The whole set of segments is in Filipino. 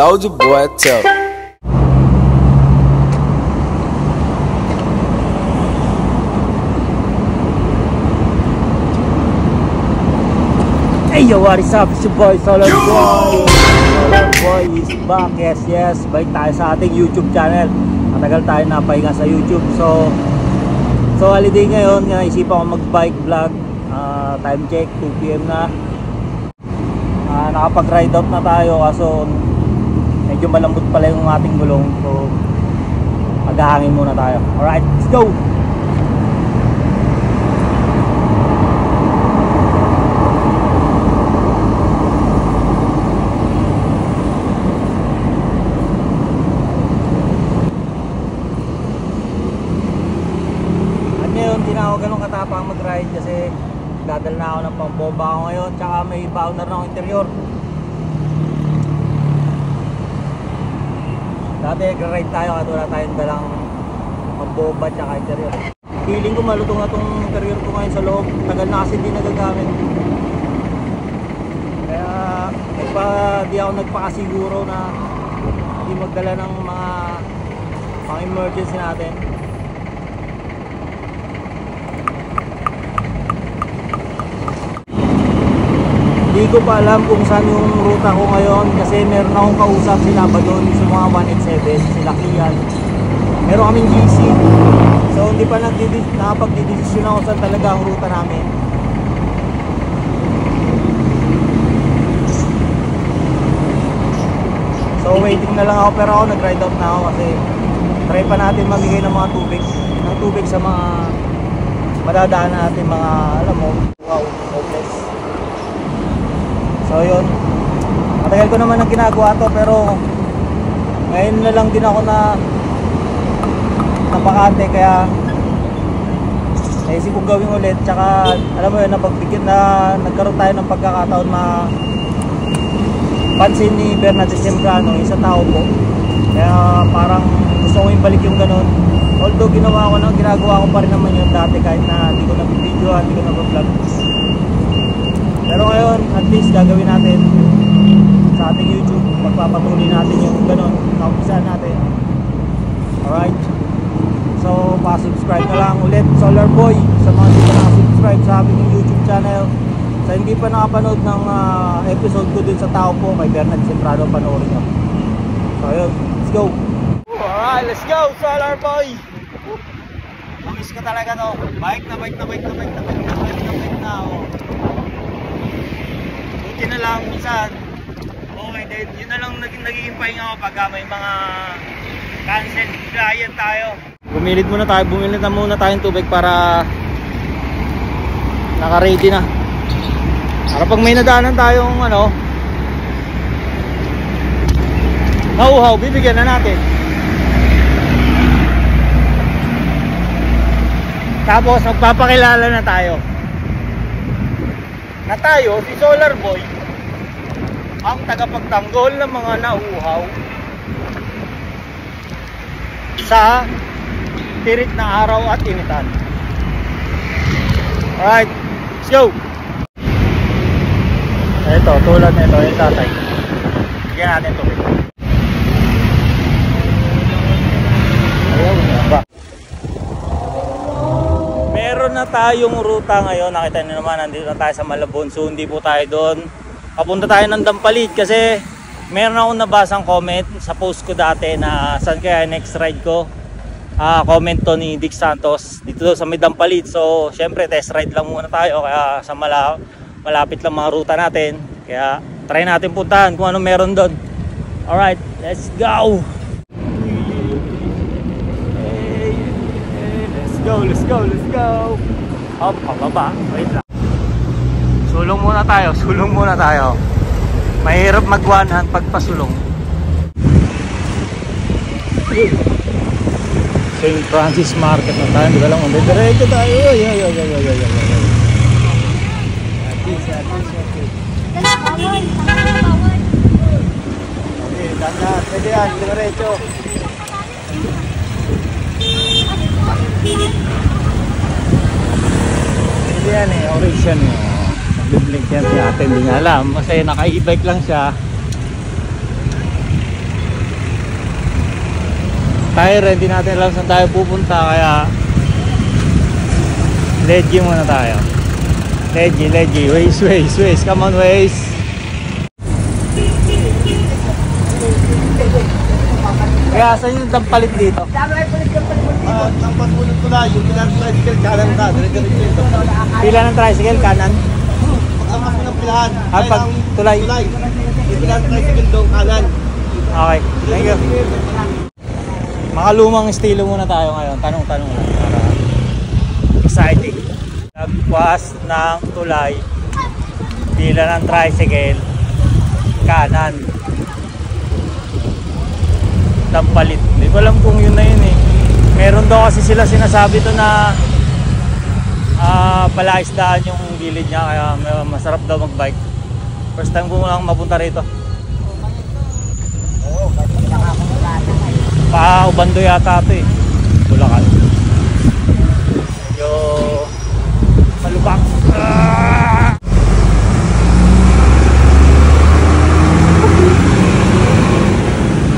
Soulja Boy tell. Hey yo, what is up? It's your boy Solar Boy. Solar Boy is back. Yes, balik tayo sa ating YouTube channel. Matagal tayo napahinga sa YouTube. So holiday ngayon, naisipan ko mag-bike vlog. Time check, 2 PM na. Nakapag-ride out na tayo kaso medyo malambot pala yung ating gulong. So maghahangin muna tayo. Alright, let's go! Hindi na ako ganun katapang mag-ride kasi dadal na ako ng pambomba ako ngayon, tsaka may bounder na akong interior. Dati nag-ride tayo at wala tayong dalang pambomba tsaka interior. Feeling ko malutong na itong interior ko ngayon sa loob. Tagal na kasi hindi nagagamit. Kaya di ako nagpakasiguro na hindi magdala ng mga pang-emergency natin. Hindi ko pa alam kung saan yung ruta ko ngayon kasi meron akong kausap sila ba doon sa mga 187, sila Kian. Meron kaming GC. So hindi pa nakapagdidesisyon ako saan talaga ang ruta namin. So waiting na lang ako, pero ako nag-ride out na ako kasi try pa natin mamigay ng mga tubig sa mga madadaan natin, mga alam mo, wow, hopeless. So yun, matagal ko naman ang ginagawa to, pero ngayon na lang din ako na napakante, kaya naisip kong gawin ulit. Tsaka alam mo yun, napagbigyan na nagkaroon tayo ng pagkakataon pansin ni Bernadette Sembrano, isang tao po. Kaya parang gusto ko yung balik yung ganun. Although ginagawa ko pa rin naman yun dati kahit na hindi ko na-video, hindi ko na-vlog. Pero ngayon, at least gagawin natin sa ating YouTube. Magpapatuloy natin yung ganun, naumpisa natin. Alright. So, pa-subscribe na lang ulit, Solar Boy, sa mga hindi pa nakasubscribe sa aking YouTube channel. Sa hindi pa nakapanood ng episode ko dun sa tao po, kay Bernadette Sembrano, panoorin nyo. So, ayun, let's go! Alright, let's go, Solar Boy! Mamiss ko talaga to. Bike na oh. Buti na lang minsan okay din, yun na lang naging pahinga ako pagka may mga cancel client tayo. Bumili na muna tayong tubig para naka-ready na, para pag may nadaanan tayong nauhaw, bibigyan na natin. Tapos magpapakilala na tayo si Solar Boy, ang tagapagtanggol ng mga nauuhaw sa tirik na araw at initan. Alright, let's go! Ito, tulad nito, yung tatay. Bigyan natin ito. Ayaw, ba? Meron na tayong ruta ngayon. Nakita nyo naman, nandito na tayo sa Malabon. So hindi po tayo doon. Papunta tayo ng Dampalid kasi meron akong nabasang comment sa post ko dati na saan kaya next ride ko. Comment to ni Dick Santos dito sa may Dampalid. So syempre test ride lang muna tayo, kaya sa malapit lang mga ruta natin. Kaya try natin puntahan kung ano meron doon. Alright, let's go! Let's go. Hop, pababa. Wait lang. Sulong muna tayo. Mahirap mag-one hand pagpasulong. St. Francis Market na tayo. Hindi ka lang diretso tayo. Ay. Okay, dahan. Pwede yan, diretso. Hindi yan orange yan Nag-blink yan si ate, hindi niya alam kasi naka-e-bike lang siya. tayo rin, hindi natin alam saan tayo pupunta, kaya leggy muna tayo. Leggy, Waze, come on Waze. Kaya saan yung dampalit dito? Tampatulog ko na, yung tricycle kanan ka. Pila ng tricycle, kanan? Pag-amas mo ng pilahan. Ah, pag tulay. Yung pilahan tricycle doon, kanan. Okay, thank you. Mga lumang estilo muna tayo ngayon. Tanong-tanong lang para exciting. Lagpas ng tulay, pila ng tricycle, kanan. Dampalit. Hindi ko alam kung yun na yun eh. Meron daw kasi sila sinasabi to na palaisdaan yung gilid niya, kaya masarap daw magbike. First time ko lang mapunta rito. Pa-Ubando yata ito eh. Bulacan. Medyo malubak.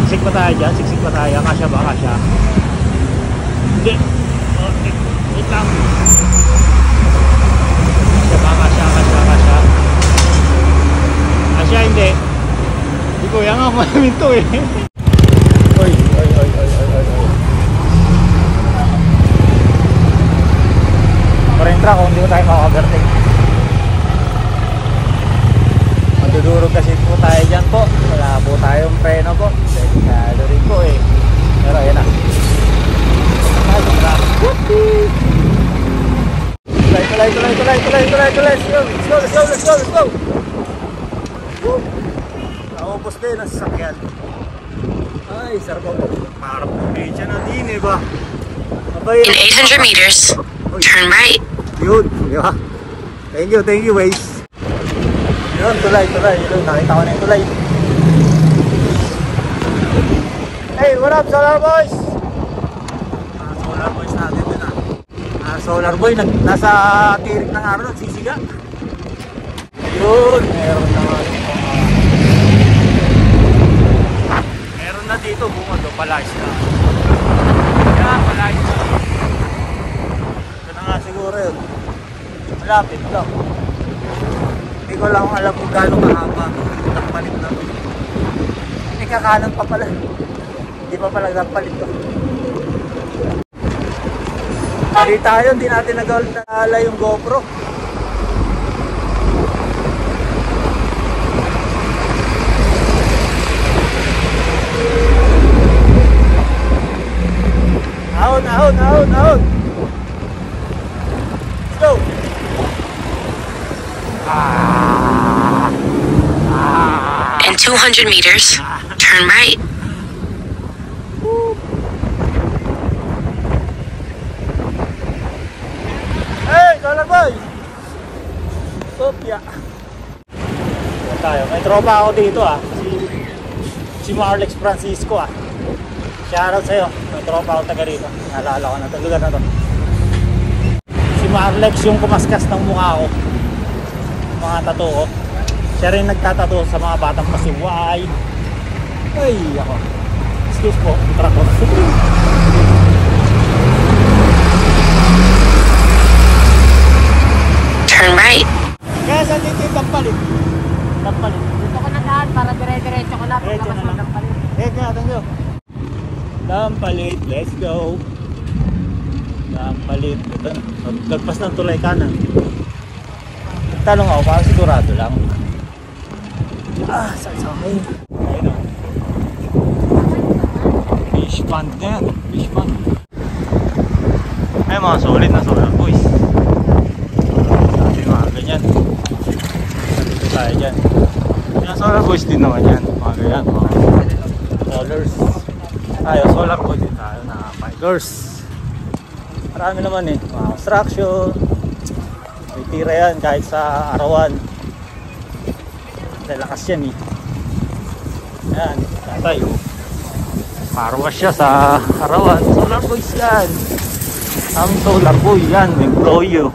Siksik pa tayo dyan, siksik pa tayo. Kasya ba? Kasya? Hindi. Wait lang. Kasya ba? Kasya? Kasya hindi. Hindi ko yan nga malamin to eh. Oy. Parentra kung hindi ko tayo makakaberting. Madudurog kasi po tayo dyan po. Wala po tayong preno po. Delikado rin po eh. Pero ayan na. Tulay. Let's go. Naubos din ang sasakyan. Ay, sarap po. Marap po medya na din eh ba? In 800 meters, turn right. Yun, di ba? Thank you Waze. Yun, tulay. Yun, nakita ko na yung tulay. Hey, what up, Solar Boys? Solar Boys natin dun Solar Boy, nasa tirik ng araw, nagsisiga. Yun, meron na dito, bumado, palayas na. Yan, palayas na. Ito na nga siguro yun. Malapit lang. Hindi ko lang alam kung gano'ng kahaba. Nagpalit na. Hindi kakanan pa pala. Hindi pa pala nagpalit to. Hindi tayo, hindi natin nagala yung GoPro. Out. Let's go. In 200 meters, turn right. Hey, Solar Boy! Sopya. Tayo. May tropa ako dito si Marlex Francisco Shoutout sa'yo. May tropa ako taga rito. Naalala ko na ito. Lugar na to. Si Marlex yung kumaskas ng mukha ko. Mga tattoo ko. Siya rin nagtatato sa mga batang pasiway. Ay, ako. Excuse po. Itra ko. Turn right. Kaya saan dito yung dampalit? Dito ko na daan para dire-diretso ko na pagkakas mo dampalit. Thank you. Dampalit, let's go. Dampalit. Ito na. Lagpas ng tulay kanan. Tanong ako, parang sigurado lang. Sa akin. Ayun o. Fish pond na yan. Fish pond. Ay, mga solid na Solar Boys. Dati mga ganyan. Dito tayo dyan. Yung Solar Boys din naman yan. Mga ganyan. Mga colors. Tayo, Solar Boys din tayo na bikers. Marami naman eh. Mga construction. May tira yan kahit sa arawan. Lakas yan eh. Yan, tatay. Parwas siya sa arawan. Solar Boys yan. Ang Solar Boy yan, employee.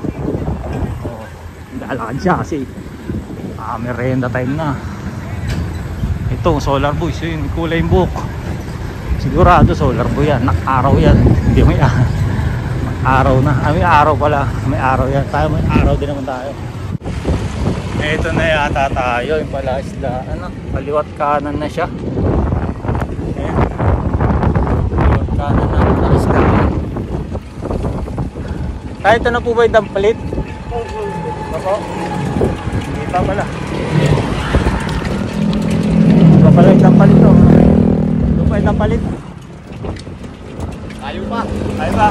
Naglalakad siya kasi merienda time na. Ito, Solar Boys yun, kulay yung buhok. Sigurado solar po yan, nakaraw yan. Hindi may araw na. May araw pala. May araw yan. Tayo may araw din naman tayo. Ito na yata tayo. Yung pala isla. Ano? Kaliwat kanan na siya. Ayan. Kaliwat kanan na pala isla. Kahit ito na po ba yung dampalit? Ako? Hindi pa pala. Hindi pa pala yung dampalit to. Ito pa yung dampalit. Ayaw pa. Ayaw pa.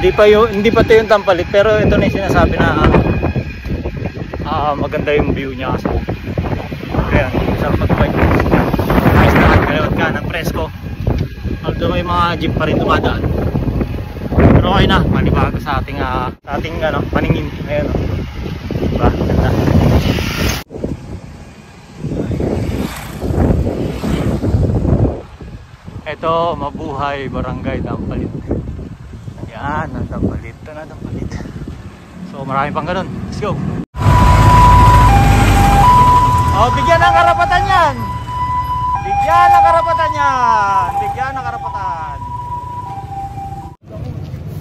Hindi pa ito yung dampalit, pero ito na yung sinasabi na maganda yung view niya kasi. Ayan, sarap mag-bike. Ayos na, kaliwat ka ng presko. Although may mga jeep pa rin dumadaan. Pero okay na, manibago sa ating paningin. Ayan o. Diba? Ganda. Ito, Mabuhay Barangay Dampalit. Ayan, ang Dampalit. Ito na, Dampalit. So, marami pang ganun. Let's go. Oh, bigyan ng karapatan yan. Bigyan ng karapatan yan. Bigyan ng karapatan.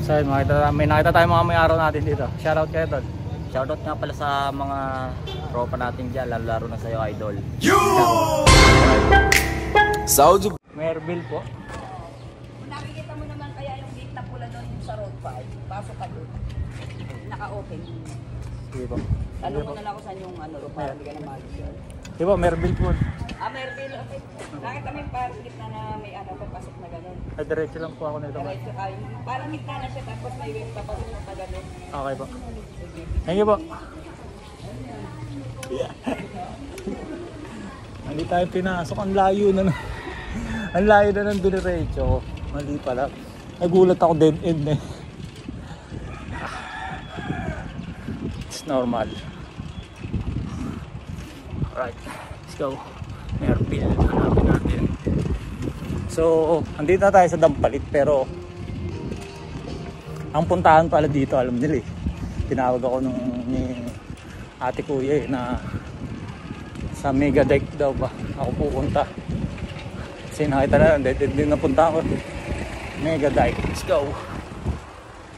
So, may nakita tayo mga may araw natin dito. Shoutout kayo doon. Shoutout nga pala sa mga tropa natin dyan, lalo na sa'yo, idol. Saudi. Merville po. Nakikita mo naman kaya yung gate na pula doon sa road 5. Pasok ka doon. Naka-open. Sige po. Tanong mo na lang kung saan yung para hindi ka na mag-share. Sige po, Merville po. Merville, okay. Nakita mo yung parang gitna na may papasok na gano'n. Ay, diretso lang po ako nito. Diretso ka. Parang gitna na siya tapos may way papasok na gano'n. Okay po. Thank you po. Hindi tayo pinasok. Ang layo na. Ang layo na ng diretso. Mali pala. Nagulat ako dead end eh. It's normal. Alright. Let's go. Merville. Hanapin natin. So, andito na tayo sa Dampalit pero ang puntahan pala dito, alam nila eh. Tinawag ako ni ate kuya eh, na sa Mega Dike daw ba ako pupunta. Kasi nakita na lang, din napunta ako. Mega Dike. Let's go.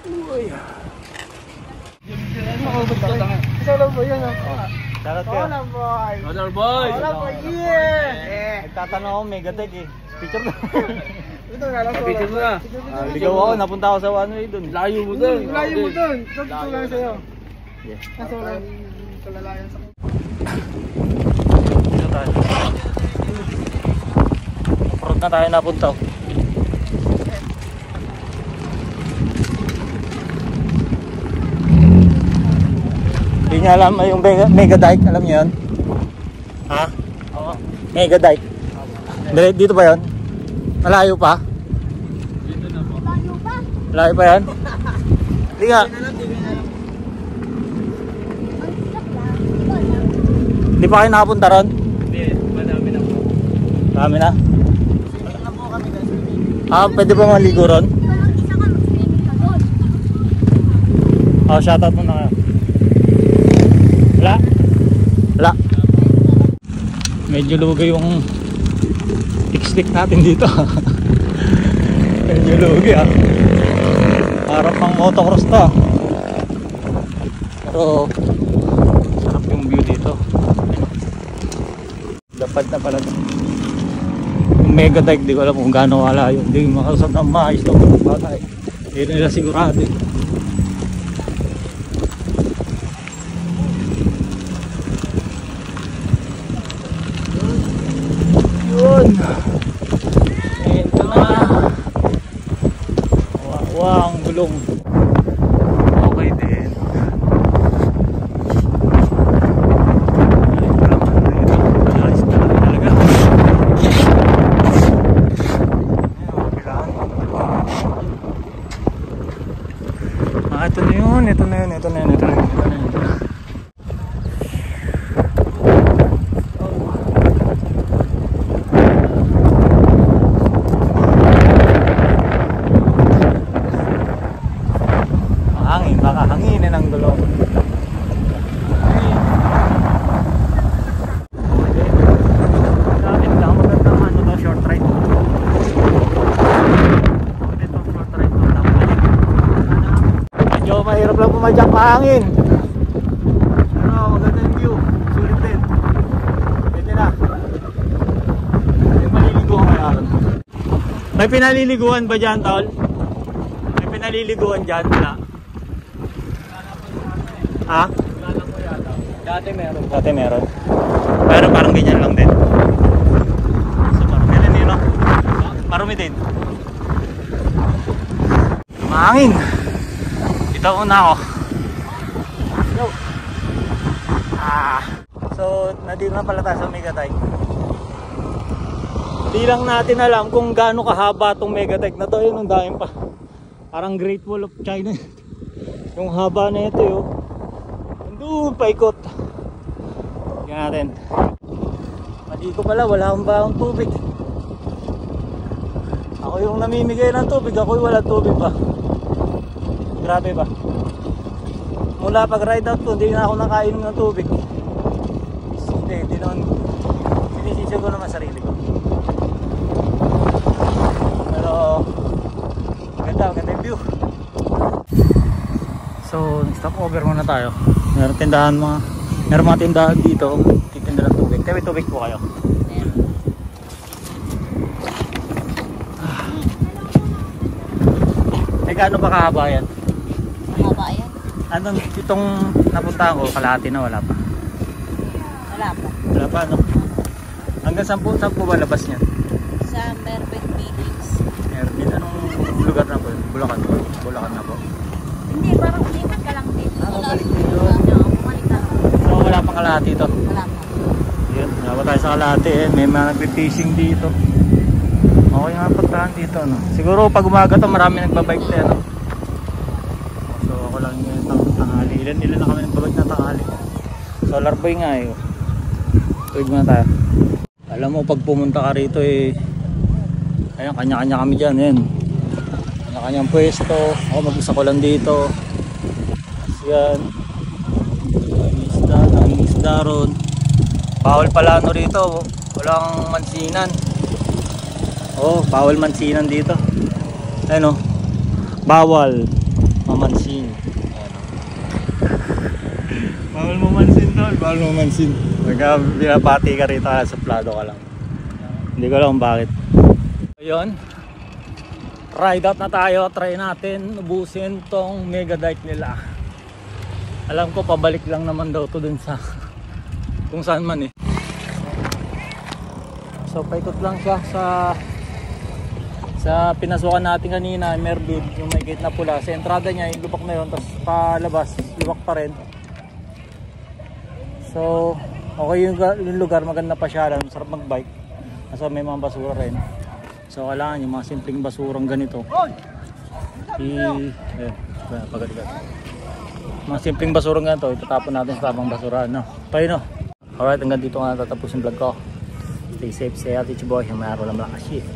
Uy. Solo boy yan. Darat kayo. Mother boy. Yeah. Nagtatanong ako Mega Dike eh. Picture na. Ito na lang. Picture mo na. Ligaw ako, napunta ako sa one way dun. Layo mo dun. Layo mo dun. Ito lang sa'yo. Yeah. Kaso lang. Kalalayan sa Dito tayo. Off-road na tayo napunta. Hindi niya alam yung Mega Dike, alam niyo yun? Ha? Oo. Mega Dike. Dito ba yun? Malayo pa? dito na po. Malayo pa yan? Hindi nga. Hindi pa kayo nakapunta ron? Hindi, madami na po. Dami na? Pwede ba maligo ron? Shoutout mo na kayo. Wala. Medyo lugi yung stick natin dito. Medyo lugi Parang pang motocross to. Pero sarap yung view dito. Dapat na pala yung Mega Dike, di ko alam kung gaano kalayo. Hindi makasap ng maayos ito. Hindi nila sigurado eh. Yun. Ito na. Wow, ang gulong. Okay din. Ito na yun. Baka hanginin ang gulong. Gamit lang, magandang Mahangin. Ano, maganda yung view. Sulit din. Pwede na. May maliliguan kaya ron. May pinaliliguan ba dyan, tol? May pinaliliguan dyan? Wala. Ha? Dati meron. Dati meron. Pero parang ganyan lang din. So parang ganyan yun, no? Marumi din. Mahangin. Ito una ako. Yo. So nandito na pala tayo sa Megatech. Hindi lang natin alam kung gaano kahaba itong Megatech na to. Yun, ang dami pa. Parang Great Wall of China. Yung haba na ito yun. Doon paikot. Tingnan natin. Mali ko pala, wala akong baong tubig. Ako yung namimigay ng tubig, ako yung wala tubig pa. Grabe ba? Mula pag ride out ko, hindi na ako nakainom ng tubig. Hindi naman. Sinisisyo ko naman sarili ko. Pero ganda yung view. So, stop over muna tayo. Meron mga tindahan dito. Titinda ng tubig. Kaya may tubig po kayo. Eh, gaano ba kahaba yan? Mahaba yan. Anong itong napuntahan ko, kalahati na, wala pa. Wala pa. Wala pa, no? Hanggang saan po ba labas niyan? Sa Mervin Meetings. Mervin, anong lugar na po? Bulacan po? Bulacan na po. Hindi, parang ulipat ka lang din. Balik dito. Bumalik ka lang. So, wala pang kalahati ito. Wala pa. Yun, wala pa tayo sa kalahati. May mga nagpipishing dito. Okay nga pagtahan dito, no? Siguro pag umaga to marami nagbabike tayo, no? So ako lang yung tanghali. Ilan na kami nagbabike na tanghali. Solar boy nga eh. Tuwig muna tayo. Alam mo pag pumunta ka rito eh, ayan, kanya-kanya kami dyan. Ayan, kanya-kanyang pwesto. Ako mag-isa ko lang dito. Yan. Isda ron. Bawal pala ano rito. Walang mansinan. Oh, bawal mansinan dito. Ayun, oh. Bawal mamansin. Ayun, oh. Bawal mamansin tol, bawal mamansin. Binabati ka rito, suplado ka lang. Hindi ko alam bakit. Ayun. Ride out na tayo, try natin ubusin tong Megadike nila. Alam ko pabalik lang naman daw to dun sa kung saan man eh. So paikot lang siya sa pinasukan natin kanina, Mervin, yung may gate na pula. Sa entrada niya, yung lubak na yun, tapos palabas, lubak pa rin. So, okay yung lugar, maganda pa siya, sarap mag-bike. Kasi may mga basura rin. So, kailangan yung mga simpleng basurang ganito. Pagalikat. Mga simpleng basurang ganito, itatapon natin sa tamang basura, no? Tayo, no? Alright, hanggang dito nga tatapos yung vlog ko. Stay safe, stay healthy, boy. Humaro lang malakas. Shit.